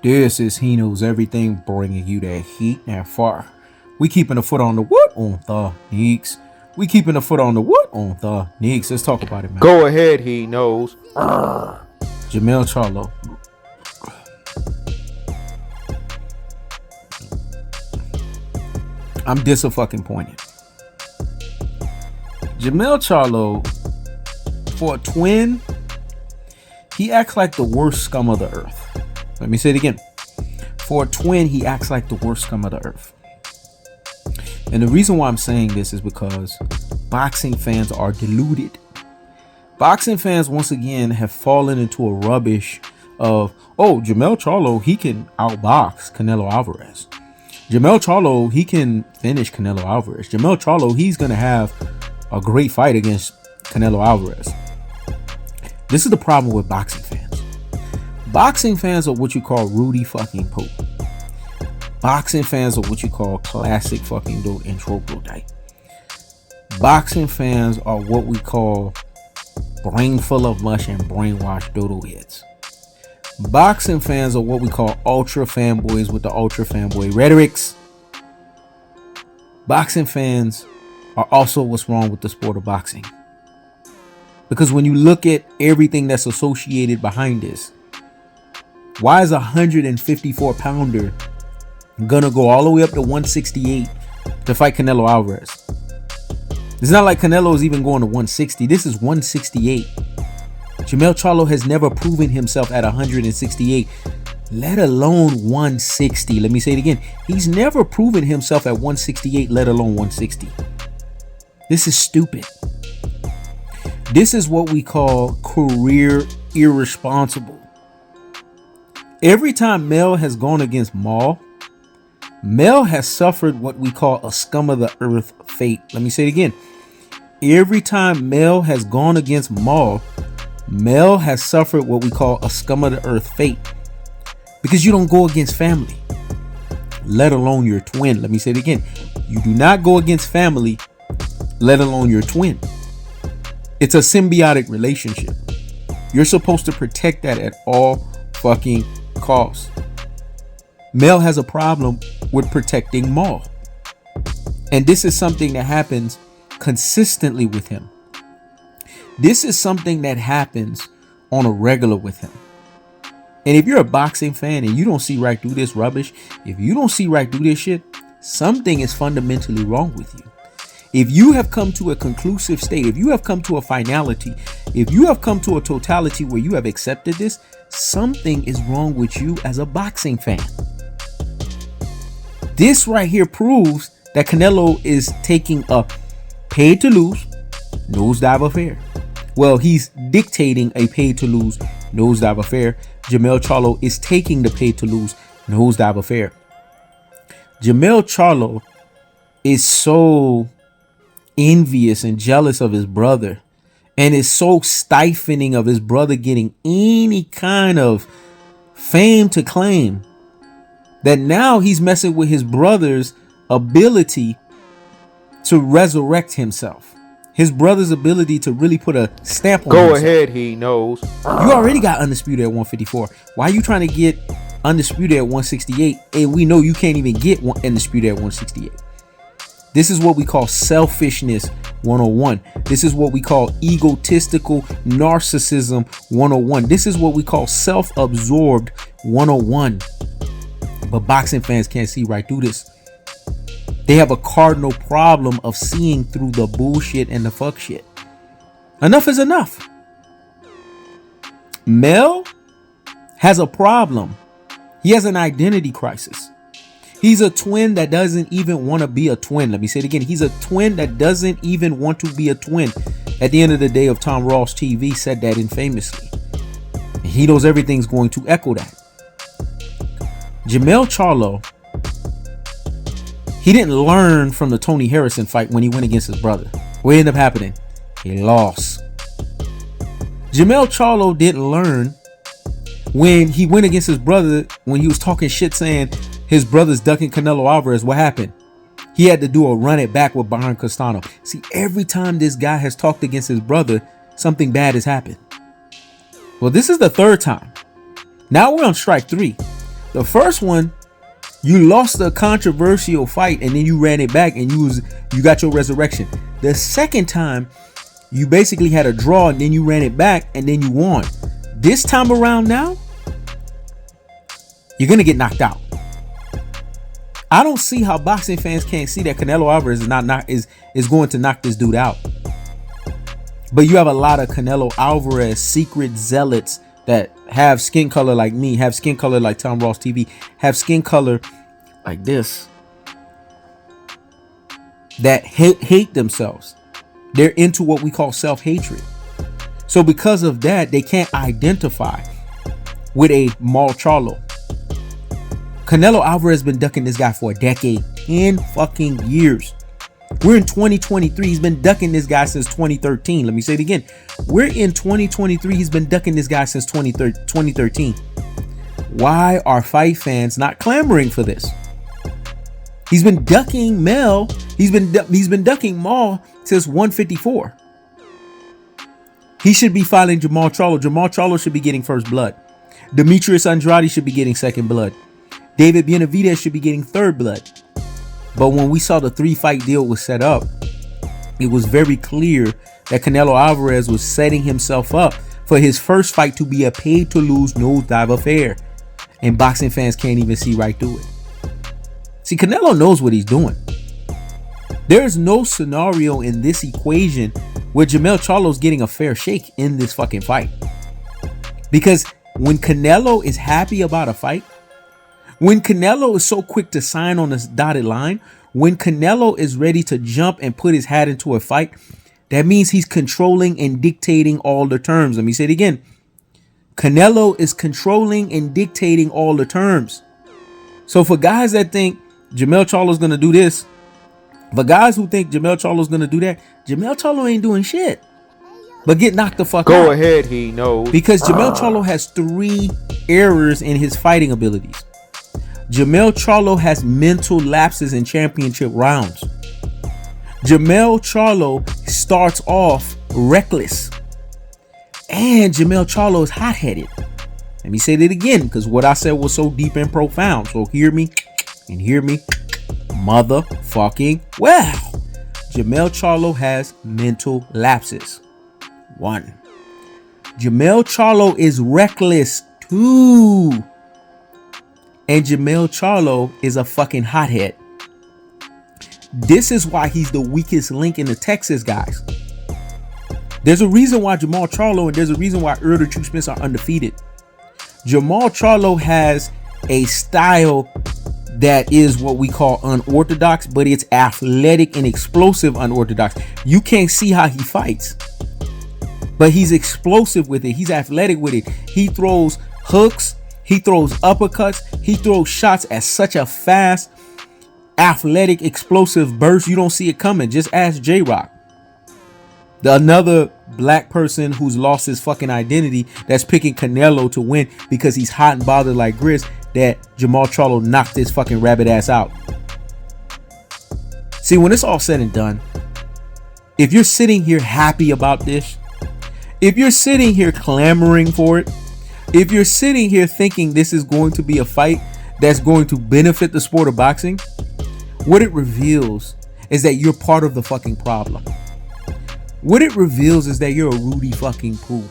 This is He Knows Everything, bringing you that heat and fire. We keeping the foot on the what on the Neeks. We keeping the foot on the what on the Neeks. Let's talk about it, man. Go ahead, he knows. Jermell Charlo. I'm disappointed. Jermell Charlo, for a twin, he acts like the worst scum of the earth. Let me say it again. For a twin, he acts like the worst scum of the earth. And the reason why I'm saying this is because boxing fans are deluded. Boxing fans, once again, have fallen into a rubbish of, oh, Jermell Charlo, he can outbox Canelo Alvarez. Jermell Charlo, he can finish Canelo Alvarez. Jermell Charlo, he's going to have a great fight against Canelo Alvarez. This is the problem with boxing fans. Boxing fans are what you call Rudy fucking Pope. Boxing fans are what you call classic fucking dope and troglodyte. Boxing fans are what we call brain full of mush and brainwashed dodo heads. Boxing fans are what we call ultra fanboys with the ultra fanboy rhetorics. Boxing fans are also what's wrong with the sport of boxing. Because when you look at everything that's associated behind this, why is a 154 pounder gonna go all the way up to 168 to fight Canelo Alvarez? It's not like Canelo is even going to 160. This is 168. Jermell Charlo has never proven himself at 168, let alone 160. Let me say it again. He's never proven himself at 168, let alone 160. This is stupid. This is what we call career irresponsible. Every time Mel has gone against Maul, Mel has suffered what we call a scum of the earth fate. Let me say it again. Every time Mel has gone against Maul, Mel has suffered what we call a scum of the earth fate. Because you don't go against family, let alone your twin. Let me say it again. You do not go against family, let alone your twin. It's a symbiotic relationship. You're supposed to protect that at all fucking costs. Mel has a problem with protecting Maul. And this is something that happens consistently with him. This is something that happens on a regular with him. And if you're a boxing fan and you don't see right through this rubbish, if you don't see right through this shit, something is fundamentally wrong with you. If you have come to a conclusive state, if you have come to a finality, if you have come to a totality where you have accepted this, something is wrong with you as a boxing fan. This right here proves that Canelo is taking a paid to lose nosedive affair. Well, he's dictating a paid to lose nosedive affair. Jermell Charlo is taking the paid to lose nosedive affair. Jermell Charlo is so envious and jealous of his brother, and is so stifling of his brother getting any kind of fame to claim, that now he's messing with his brother's ability to resurrect himself. His brother's ability to really put a stamp on himself. Go ahead, he knows. You already got undisputed at 154. Why are you trying to get undisputed at 168? And we know you can't even get undisputed at 168. This is what we call selfishness 101. This is what we call egotistical narcissism 101. This is what we call self-absorbed 101. But boxing fans can't see right through this. They have a cardinal problem of seeing through the bullshit and the fuck shit. Enough is enough. Mel has a problem. He has an identity crisis. He's a twin that doesn't even want to be a twin. Let me say it again. He's a twin that doesn't even want to be a twin. At the end of the day, of Tom Ross TV said that infamously. And He Knows Everything's going to echo that. Jermell Charlo, he didn't learn from the Tony Harrison fight when he went against his brother. What ended up happening? He lost. Jermell Charlo didn't learn when he went against his brother, when he was talking shit saying his brother's ducking Canelo Alvarez. What happened? He had to do a run it back with Byron Castano. See, every time this guy has talked against his brother, something bad has happened. Well, this is the third time. Now we're on strike 3. The first one, you lost a controversial fight and then you ran it back and you got your resurrection. The second time, you basically had a draw and then you ran it back and then you won. This time around now, you're gonna get knocked out. I don't see how boxing fans can't see that Canelo Alvarez is going to knock this dude out. But you have a lot of Canelo Alvarez secret zealots that have skin color like me, have skin color like Tom Ross TV, have skin color like this, that hate themselves. They're into what we call self-hatred. So because of that, they can't identify with a Charlo. Canelo Alvarez has been ducking this guy for a decade, 10 fucking years. We're in 2023. He's been ducking this guy since 2013. Let me say it again. We're in 2023. He's been ducking this guy since 2013. Why are fight fans not clamoring for this? He's been ducking Mel. He's been ducking Maul since 154. He should be fighting Jermall Charlo. Jermall Charlo should be getting first blood. Demetrius Andrade should be getting second blood. David Benavidez should be getting third blood. But when we saw the 3-fight deal was set up, it was very clear that Canelo Alvarez was setting himself up for his first fight to be a paid-to-lose nosedive affair. And boxing fans can't even see right through it. See, Canelo knows what he's doing. There is no scenario in this equation where Jermell Charlo's getting a fair shake in this fucking fight. Because when Canelo is happy about a fight, when Canelo is so quick to sign on this dotted line, when Canelo is ready to jump and put his hat into a fight, that means he's controlling and dictating all the terms. Let me say it again. Canelo is controlling and dictating all the terms. So for guys that think Jermell Charlo's going to do this, for guys who think Jermell Charlo's going to do that, Jermell Charlo ain't doing shit but get knocked the fuck out. Go ahead, he knows. Because Jermell Charlo has 3 errors in his fighting abilities. Jermell Charlo has mental lapses in championship rounds. Jermell Charlo starts off reckless. And Jermell Charlo is hot-headed. Let me say that again, because what I said was so deep and profound. So hear me and hear me motherfucking well. Jermell Charlo has mental lapses. 1. Jermell Charlo is reckless. 2. And Jermell Charlo is a fucking hothead. This is why he's the weakest link in the Texas guys. There's a reason why Jermall Charlo and there's a reason why Earl the Truth Smiths are undefeated. Jermall Charlo has a style that is what we call unorthodox, but it's athletic and explosive unorthodox. You can't see how he fights, but he's explosive with it. He's athletic with it. He throws hooks. He throws uppercuts. He throws shots at such a fast, athletic, explosive burst. You don't see it coming. Just ask J-Rock. Another black person who's lost his fucking identity that's picking Canelo to win because he's hot and bothered like grits, that Jermall Charlo knocked his fucking rabbit ass out. See, when it's all said and done, if you're sitting here happy about this, if you're sitting here clamoring for it, if you're sitting here thinking this is going to be a fight that's going to benefit the sport of boxing, what it reveals is that you're part of the fucking problem. What it reveals is that you're a Rudy fucking Poo.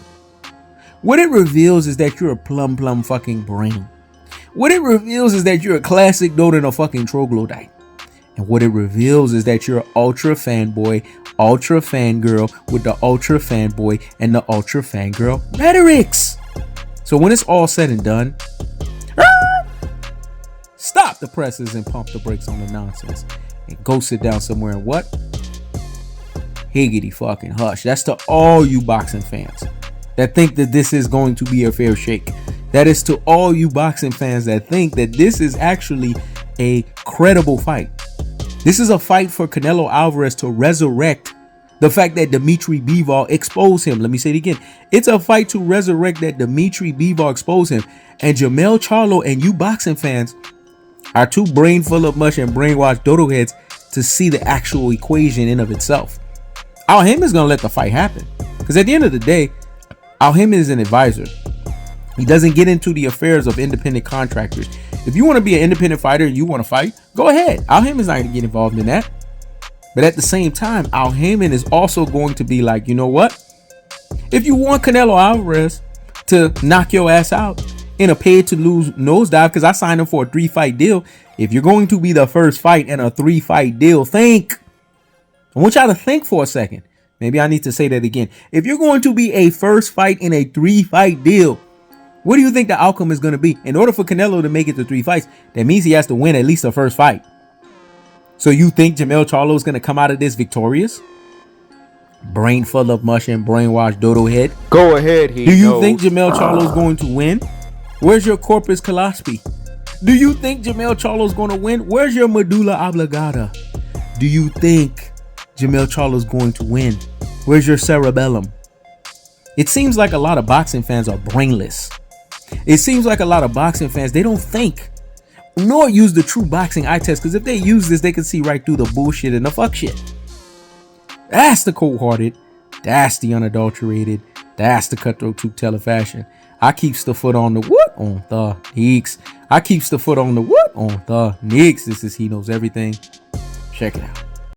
What it reveals is that you're a plum fucking brain. What it reveals is that you're a classic note in a fucking troglodyte. And what it reveals is that you're an ultra fanboy, ultra fangirl with the ultra fanboy and the ultra fangirl rhetorics. So when it's all said and done, stop the presses and pump the brakes on the nonsense and go sit down somewhere and what? Higgity fucking hush. That's to all you boxing fans that think that this is going to be a fair shake. That is to all you boxing fans that think that this is actually a credible fight. This is a fight for Canelo Alvarez to resurrect the fact that Dimitri Bivol exposed him. Let me say it again. It's a fight to resurrect that Dimitri Bivol exposed him. And Jermell Charlo and you boxing fans are too brain full of mush and brainwashed dodo heads to see the actual equation in of itself. Al Haymon is going to let the fight happen. Because at the end of the day, Al Haymon is an advisor. He doesn't get into the affairs of independent contractors. If you want to be an independent fighter and you want to fight, go ahead. Al Heyman's not going to get involved in that. But at the same time, Al Heyman is also going to be like, you know what? If you want Canelo Alvarez to knock your ass out in a paid-to-lose nosedive, because I signed him for a 3-fight deal. If you're going to be the first fight in a 3-fight deal, think. I want y'all to think for a second. Maybe I need to say that again. If you're going to be a first fight in a 3-fight deal, what do you think the outcome is going to be? In order for Canelo to make it to 3 fights, that means he has to win at least the first fight. So you think Jermell Charlo is going to come out of this victorious? Brain full of mush and brainwashed dodo head. Go ahead, he Do you knows. think Jermell Charlo is going to win? Where's your corpus callosum? Do you think Jermell Charlo is going to win? Where's your medulla oblongata? Do you think Jermell Charlo is going to win? Where's your cerebellum? It seems like a lot of boxing fans are brainless. It seems like a lot of boxing fans, they don't think nor use the true boxing eye test, because if they use this, they can see right through the bullshit and the fuck shit. That's the cold-hearted. That's the unadulterated. That's the cutthroat truth teller fashion. I keeps the foot on the what? On the Neeks. I keeps the foot on the what? On the Neeks. This is He Knows Everything. Check it out.